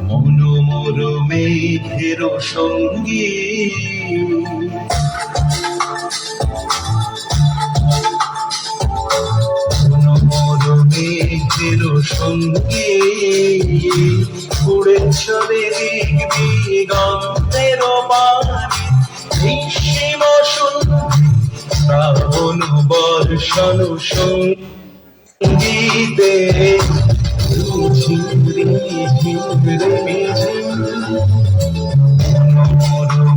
মনোমর মেঘের সঙ্গী মনোমর মেঘের সঙ্গী উড়ে চলে দিগন্তের বাণী নিঃসীম শ্রাবণ বর্ষণ সঙ্গীতে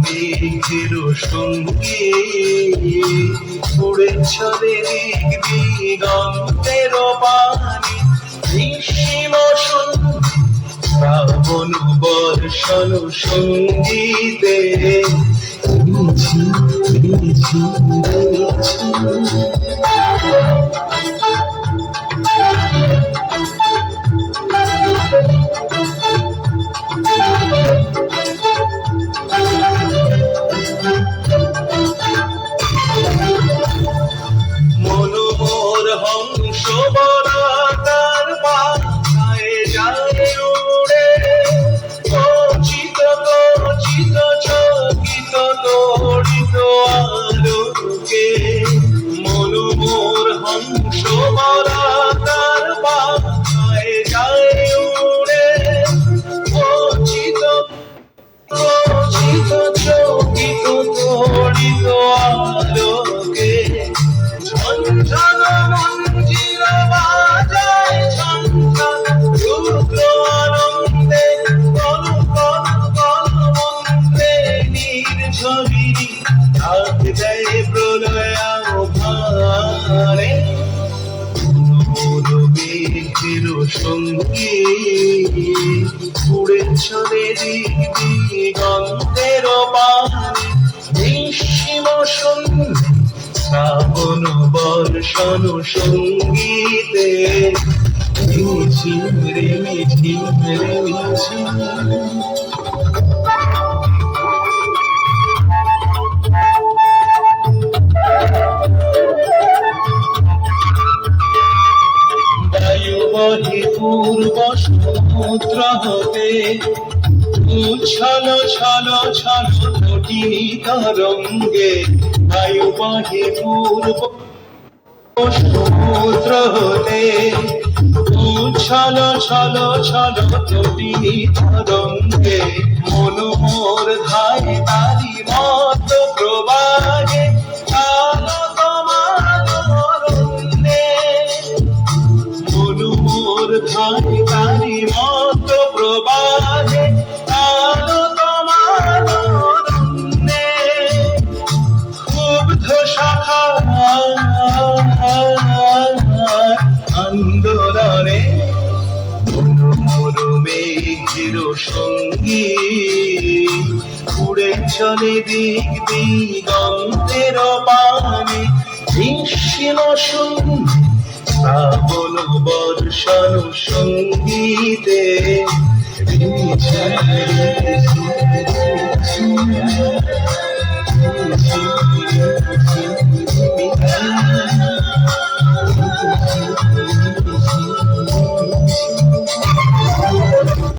মেঘের সঙ্গে উড়ে চলে দিগন্তের বাণী নিঃসীম শ্রাবণ বর্ষণ সঙ্গীতে মনোমর হংস বরাকার পায়ে যায় উড়ে কচিত কচিত চকিত তড়িত আলোকে মনোমর হংস বরাকার পায়ে যায় উড়ে কচিত কচিত চকিত তড়িত আলোকে ঝঞ্ঝন মঞ্জির বাজায় ঝঞ্ঝা রুদ্র আনন্দে কল কল কল মন্ত্রে নির্ঝরিণী ডাক দেয় প্রলয়াভারে মনোমর মেঘের সঙ্গে উড়ে চলে দিগন্তের বাণী নিঃসীম শ্রাবণ বর্ষণ সঙ্গীতে মিছিল রে মিছিল রে মিছিল বায়ু বহে পূর্ব সমুদ্র হতে উচ্ছল ছল ছল তটিনী তরঙ্গে বায়ু বহে পূর্ব সমুদ্র হতে উচ্ছল ছল ছল তটিনী তরঙ্গে মনোমর ধায় তারি মত প্রবাহে আলো তোমার অরণ্যে মনোমর ধায় তারি মত প্রবাহে আলো তোমার অরণ্যে ক্ষুব্ধ শাখা আন্দোলনে মনোমর মেঘের সঙ্গী উড়ে চলে দিগন্তের বাণী নিঃসীম শ্রাবণ বর্ষণ সঙ্গীতে